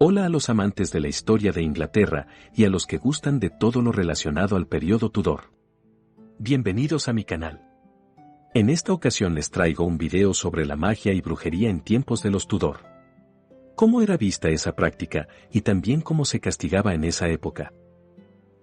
Hola a los amantes de la historia de Inglaterra y a los que gustan de todo lo relacionado al periodo Tudor. Bienvenidos a mi canal. En esta ocasión les traigo un video sobre la magia y brujería en tiempos de los Tudor. Cómo era vista esa práctica y también cómo se castigaba en esa época.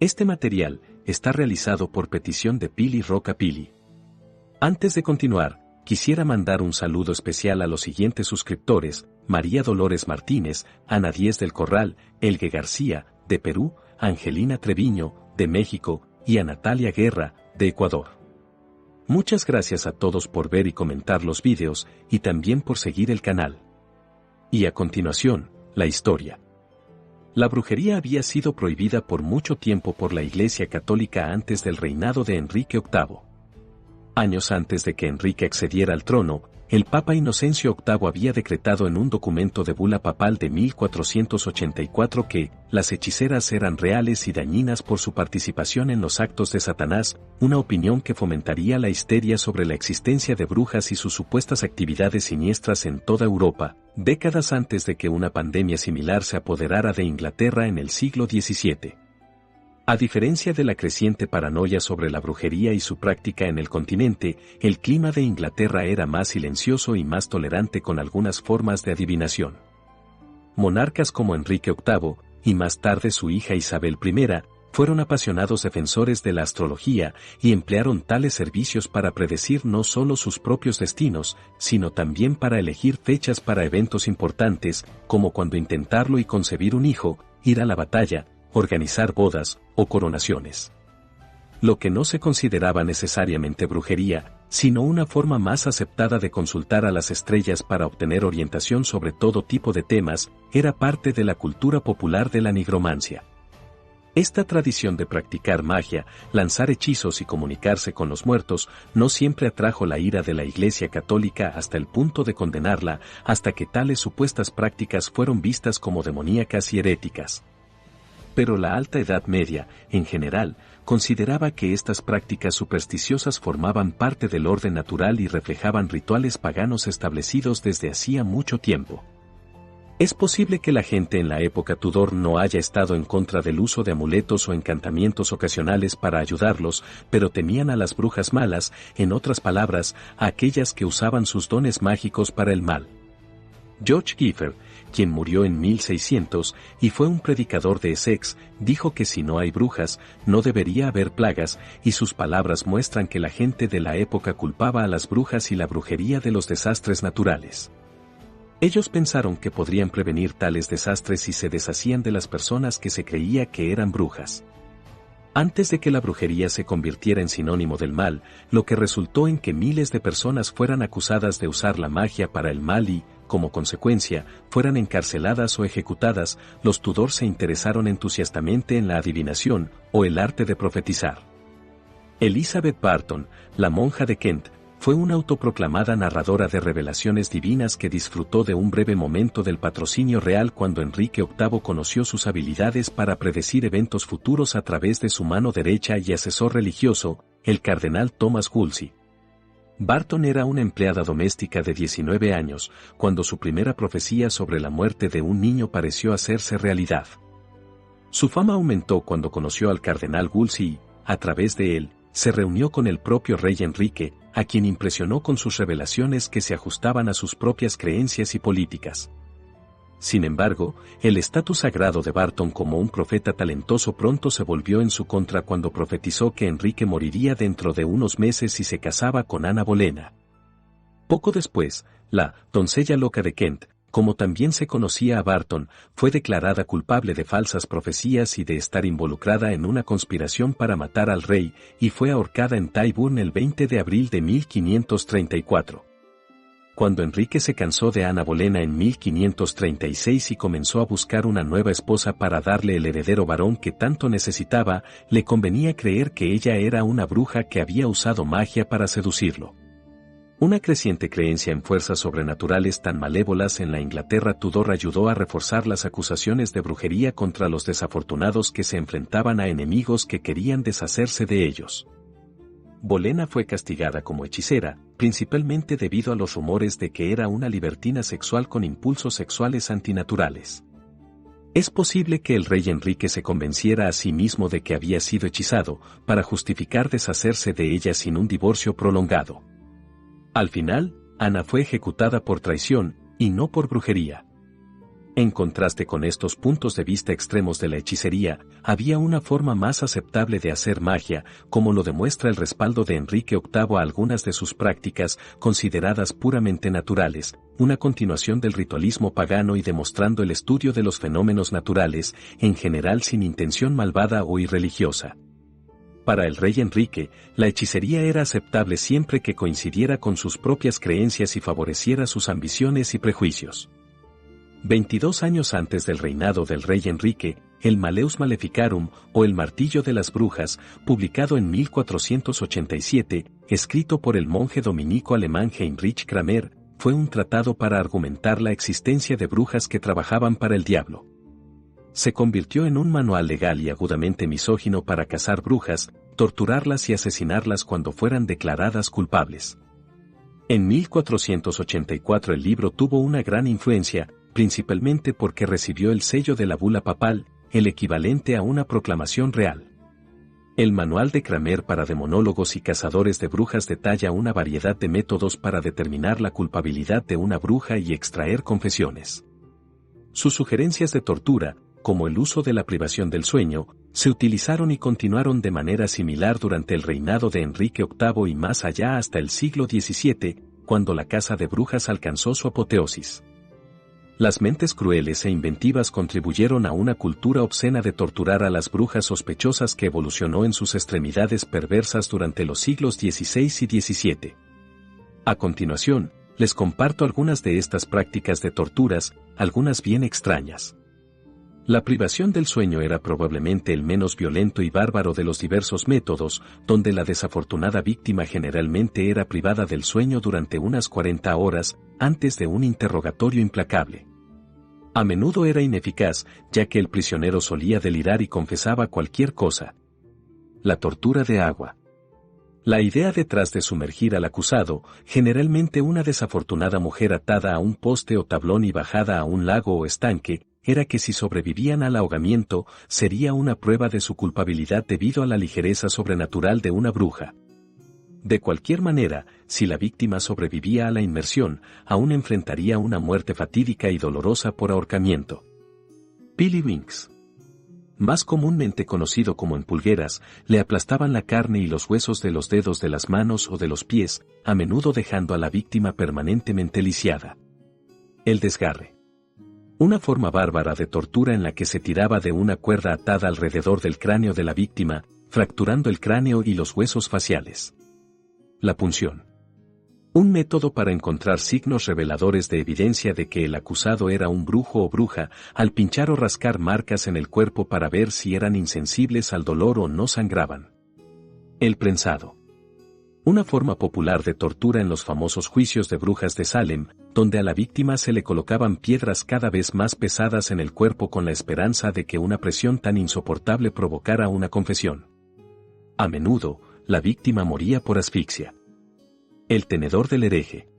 Este material está realizado por petición de Pili Roca Pili. Antes de continuar, quisiera mandar un saludo especial a los siguientes suscriptores: María Dolores Martínez, Ana Díez del Corral, Elgue García, de Perú, Angelina Treviño, de México, y a Natalia Guerra, de Ecuador. Muchas gracias a todos por ver y comentar los videos, y también por seguir el canal. Y a continuación, la historia. La brujería había sido prohibida por mucho tiempo por la Iglesia Católica antes del reinado de Enrique VIII. Años antes de que Enrique accediera al trono, el Papa Inocencio VIII había decretado en un documento de bula papal de 1484 que las hechiceras eran reales y dañinas por su participación en los actos de Satanás, una opinión que fomentaría la histeria sobre la existencia de brujas y sus supuestas actividades siniestras en toda Europa, décadas antes de que una pandemia similar se apoderara de Inglaterra en el siglo XVII. A diferencia de la creciente paranoia sobre la brujería y su práctica en el continente, el clima de Inglaterra era más silencioso y más tolerante con algunas formas de adivinación. Monarcas como Enrique VIII, y más tarde su hija Isabel I, fueron apasionados defensores de la astrología y emplearon tales servicios para predecir no solo sus propios destinos, sino también para elegir fechas para eventos importantes, como cuando intentarlo y concebir un hijo, ir a la batalla, organizar bodas o coronaciones. Lo que no se consideraba necesariamente brujería, sino una forma más aceptada de consultar a las estrellas para obtener orientación sobre todo tipo de temas, era parte de la cultura popular de la nigromancia. Esta tradición de practicar magia, lanzar hechizos y comunicarse con los muertos no siempre atrajo la ira de la Iglesia Católica hasta el punto de condenarla, hasta que tales supuestas prácticas fueron vistas como demoníacas y heréticas. Pero la Alta Edad Media, en general, consideraba que estas prácticas supersticiosas formaban parte del orden natural y reflejaban rituales paganos establecidos desde hacía mucho tiempo. Es posible que la gente en la época Tudor no haya estado en contra del uso de amuletos o encantamientos ocasionales para ayudarlos, pero temían a las brujas malas, en otras palabras, a aquellas que usaban sus dones mágicos para el mal. George Gifford, quien murió en 1600 y fue un predicador de Essex, dijo que si no hay brujas, no debería haber plagas, y sus palabras muestran que la gente de la época culpaba a las brujas y la brujería de los desastres naturales. Ellos pensaron que podrían prevenir tales desastres si se deshacían de las personas que se creía que eran brujas. Antes de que la brujería se convirtiera en sinónimo del mal, lo que resultó en que miles de personas fueran acusadas de usar la magia para el mal y, como consecuencia, fueran encarceladas o ejecutadas, los Tudor se interesaron entusiastamente en la adivinación, o el arte de profetizar. Elizabeth Barton, la monja de Kent, fue una autoproclamada narradora de revelaciones divinas que disfrutó de un breve momento del patrocinio real cuando Enrique VIII conoció sus habilidades para predecir eventos futuros a través de su mano derecha y asesor religioso, el cardenal Thomas Wolsey. Barton era una empleada doméstica de 19 años, cuando su primera profecía sobre la muerte de un niño pareció hacerse realidad. Su fama aumentó cuando conoció al cardenal Wolsey y, a través de él, se reunió con el propio rey Enrique, a quien impresionó con sus revelaciones que se ajustaban a sus propias creencias y políticas. Sin embargo, el estatus sagrado de Barton como un profeta talentoso pronto se volvió en su contra cuando profetizó que Enrique moriría dentro de unos meses y se casaba con Ana Bolena. Poco después, la doncella loca de Kent, como también se conocía a Barton, fue declarada culpable de falsas profecías y de estar involucrada en una conspiración para matar al rey, y fue ahorcada en Tyburn el 20 de abril de 1534. Cuando Enrique se cansó de Ana Bolena en 1536 y comenzó a buscar una nueva esposa para darle el heredero varón que tanto necesitaba, le convenía creer que ella era una bruja que había usado magia para seducirlo. Una creciente creencia en fuerzas sobrenaturales tan malévolas en la Inglaterra Tudor ayudó a reforzar las acusaciones de brujería contra los desafortunados que se enfrentaban a enemigos que querían deshacerse de ellos. Bolena fue castigada como hechicera, principalmente debido a los rumores de que era una libertina sexual con impulsos sexuales antinaturales. Es posible que el rey Enrique se convenciera a sí mismo de que había sido hechizado, para justificar deshacerse de ella sin un divorcio prolongado. Al final, Ana fue ejecutada por traición, y no por brujería. En contraste con estos puntos de vista extremos de la hechicería, había una forma más aceptable de hacer magia, como lo demuestra el respaldo de Enrique VIII a algunas de sus prácticas, consideradas puramente naturales, una continuación del ritualismo pagano y demostrando el estudio de los fenómenos naturales, en general sin intención malvada o irreligiosa. Para el rey Enrique, la hechicería era aceptable siempre que coincidiera con sus propias creencias y favoreciera sus ambiciones y prejuicios. 22 años antes del reinado del rey Enrique, el Malleus Maleficarum, o el Martillo de las Brujas, publicado en 1487, escrito por el monje dominico alemán Heinrich Kramer, fue un tratado para argumentar la existencia de brujas que trabajaban para el diablo. Se convirtió en un manual legal y agudamente misógino para cazar brujas, torturarlas y asesinarlas cuando fueran declaradas culpables. En 1484 el libro tuvo una gran influencia, principalmente porque recibió el sello de la bula papal, el equivalente a una proclamación real. El manual de Kramer para demonólogos y cazadores de brujas detalla una variedad de métodos para determinar la culpabilidad de una bruja y extraer confesiones. Sus sugerencias de tortura, como el uso de la privación del sueño, se utilizaron y continuaron de manera similar durante el reinado de Enrique VIII y más allá hasta el siglo XVII, cuando la caza de brujas alcanzó su apoteosis. Las mentes crueles e inventivas contribuyeron a una cultura obscena de torturar a las brujas sospechosas que evolucionó en sus extremidades perversas durante los siglos XVI y XVII. A continuación, les comparto algunas de estas prácticas de torturas, algunas bien extrañas. La privación del sueño era probablemente el menos violento y bárbaro de los diversos métodos, donde la desafortunada víctima generalmente era privada del sueño durante unas 40 horas, antes de un interrogatorio implacable. A menudo era ineficaz, ya que el prisionero solía delirar y confesaba cualquier cosa. La tortura de agua. La idea detrás de sumergir al acusado, generalmente una desafortunada mujer atada a un poste o tablón y bajada a un lago o estanque, era que si sobrevivían al ahogamiento, sería una prueba de su culpabilidad debido a la ligereza sobrenatural de una bruja. De cualquier manera, si la víctima sobrevivía a la inmersión, aún enfrentaría una muerte fatídica y dolorosa por ahorcamiento. Pillywinks. Más comúnmente conocido como en pulgueras, le aplastaban la carne y los huesos de los dedos de las manos o de los pies, a menudo dejando a la víctima permanentemente lisiada. El desgarre. Una forma bárbara de tortura en la que se tiraba de una cuerda atada alrededor del cráneo de la víctima, fracturando el cráneo y los huesos faciales. La punción. Un método para encontrar signos reveladores de evidencia de que el acusado era un brujo o bruja, al pinchar o rascar marcas en el cuerpo para ver si eran insensibles al dolor o no sangraban. El prensado. Una forma popular de tortura en los famosos juicios de brujas de Salem, donde a la víctima se le colocaban piedras cada vez más pesadas en el cuerpo con la esperanza de que una presión tan insoportable provocara una confesión. A menudo, la víctima moría por asfixia. El tenedor del hereje.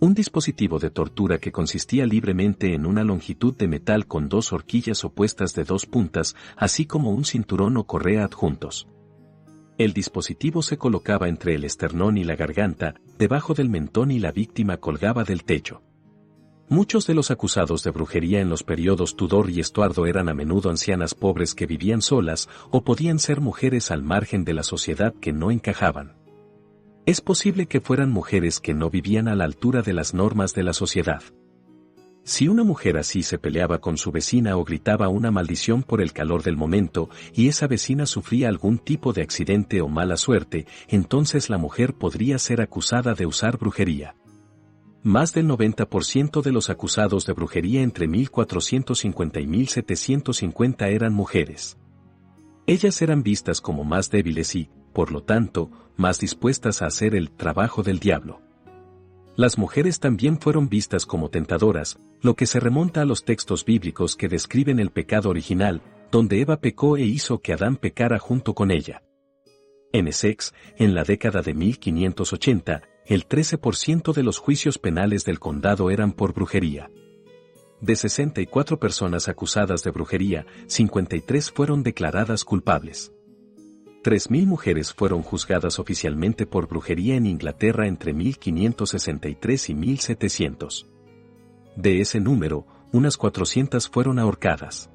Un dispositivo de tortura que consistía libremente en una longitud de metal con dos horquillas opuestas de dos puntas, así como un cinturón o correa adjuntos. El dispositivo se colocaba entre el esternón y la garganta, debajo del mentón y la víctima colgaba del techo. Muchos de los acusados de brujería en los periodos Tudor y Estuardo eran a menudo ancianas pobres que vivían solas o podían ser mujeres al margen de la sociedad que no encajaban. Es posible que fueran mujeres que no vivían a la altura de las normas de la sociedad. Si una mujer así se peleaba con su vecina o gritaba una maldición por el calor del momento y esa vecina sufría algún tipo de accidente o mala suerte, entonces la mujer podría ser acusada de usar brujería. Más del 90% de los acusados de brujería entre 1450 y 1750 eran mujeres. Ellas eran vistas como más débiles y, por lo tanto, más dispuestas a hacer el trabajo del diablo. Las mujeres también fueron vistas como tentadoras, lo que se remonta a los textos bíblicos que describen el pecado original, donde Eva pecó e hizo que Adán pecara junto con ella. En Essex, en la década de 1580, el 13% de los juicios penales del condado eran por brujería. De 64 personas acusadas de brujería, 53 fueron declaradas culpables. 3.000 mujeres fueron juzgadas oficialmente por brujería en Inglaterra entre 1563 y 1700. De ese número, unas 400 fueron ahorcadas.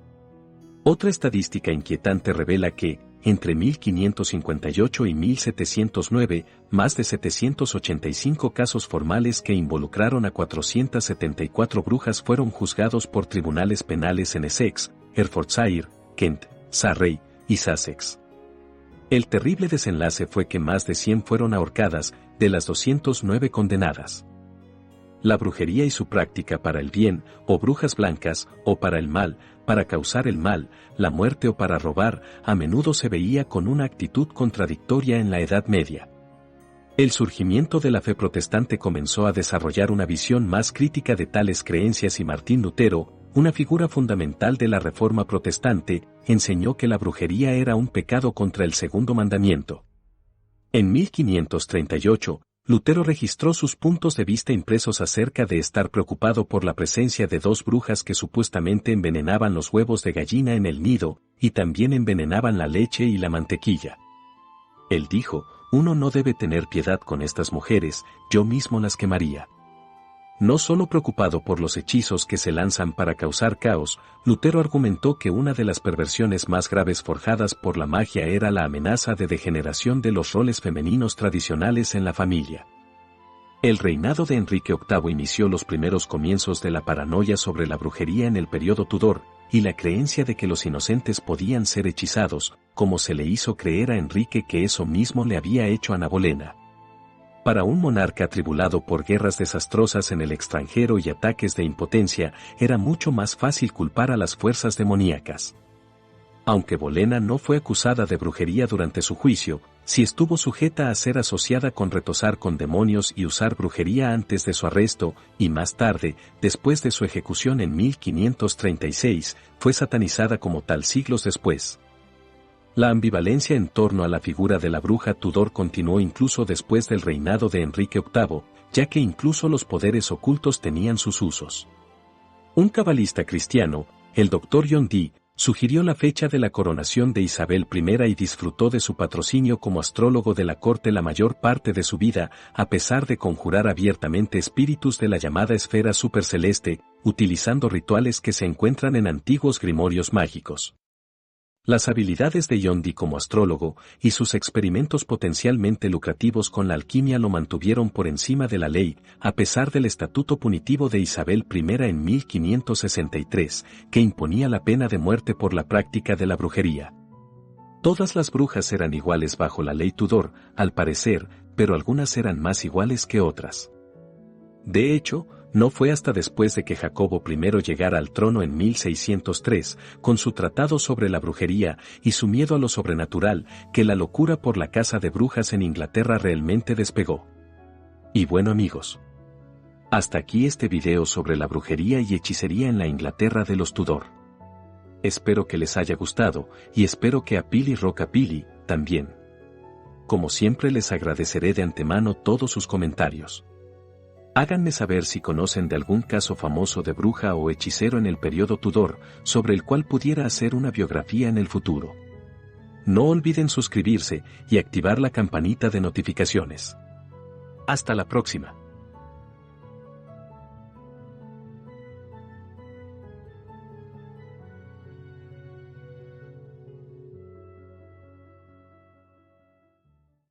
Otra estadística inquietante revela que, entre 1558 y 1709, más de 785 casos formales que involucraron a 474 brujas fueron juzgados por tribunales penales en Essex, Hertfordshire, Kent, Surrey y Sussex. El terrible desenlace fue que más de 100 fueron ahorcadas, de las 209 condenadas. La brujería y su práctica para el bien, o brujas blancas, o para el mal, para causar el mal, la muerte o para robar, a menudo se veía con una actitud contradictoria en la Edad Media. El surgimiento de la fe protestante comenzó a desarrollar una visión más crítica de tales creencias y Martín Lutero, una figura fundamental de la Reforma protestante, enseñó que la brujería era un pecado contra el segundo mandamiento. En 1538, Lutero registró sus puntos de vista impresos acerca de estar preocupado por la presencia de 2 brujas que supuestamente envenenaban los huevos de gallina en el nido, y también envenenaban la leche y la mantequilla. Él dijo, uno no debe tener piedad con estas mujeres, yo mismo las quemaría. No solo preocupado por los hechizos que se lanzan para causar caos, Lutero argumentó que una de las perversiones más graves forjadas por la magia era la amenaza de degeneración de los roles femeninos tradicionales en la familia. El reinado de Enrique VIII inició los primeros comienzos de la paranoia sobre la brujería en el periodo Tudor, y la creencia de que los inocentes podían ser hechizados, como se le hizo creer a Enrique que eso mismo le había hecho a Ana Bolena. Para un monarca atribulado por guerras desastrosas en el extranjero y ataques de impotencia, era mucho más fácil culpar a las fuerzas demoníacas. Aunque Bolena no fue acusada de brujería durante su juicio, sí estuvo sujeta a ser asociada con retosar con demonios y usar brujería antes de su arresto, y más tarde, después de su ejecución en 1536, fue satanizada como tal siglos después. La ambivalencia en torno a la figura de la bruja Tudor continuó incluso después del reinado de Enrique VIII, ya que incluso los poderes ocultos tenían sus usos. Un cabalista cristiano, el Dr. John Dee, sugirió la fecha de la coronación de Isabel I y disfrutó de su patrocinio como astrólogo de la corte la mayor parte de su vida, a pesar de conjurar abiertamente espíritus de la llamada esfera superceleste, utilizando rituales que se encuentran en antiguos grimorios mágicos. Las habilidades de John Dee como astrólogo y sus experimentos potencialmente lucrativos con la alquimia lo mantuvieron por encima de la ley, a pesar del estatuto punitivo de Isabel I en 1563, que imponía la pena de muerte por la práctica de la brujería. Todas las brujas eran iguales bajo la ley Tudor, al parecer, pero algunas eran más iguales que otras. De hecho, no fue hasta después de que Jacobo I llegara al trono en 1603, con su tratado sobre la brujería y su miedo a lo sobrenatural, que la locura por la caza de brujas en Inglaterra realmente despegó. Y bueno amigos, hasta aquí este video sobre la brujería y hechicería en la Inglaterra de los Tudor. Espero que les haya gustado, y espero que a Pili Rockabilly también. Como siempre les agradeceré de antemano todos sus comentarios. Háganme saber si conocen de algún caso famoso de bruja o hechicero en el periodo Tudor, sobre el cual pudiera hacer una biografía en el futuro. No olviden suscribirse y activar la campanita de notificaciones. Hasta la próxima.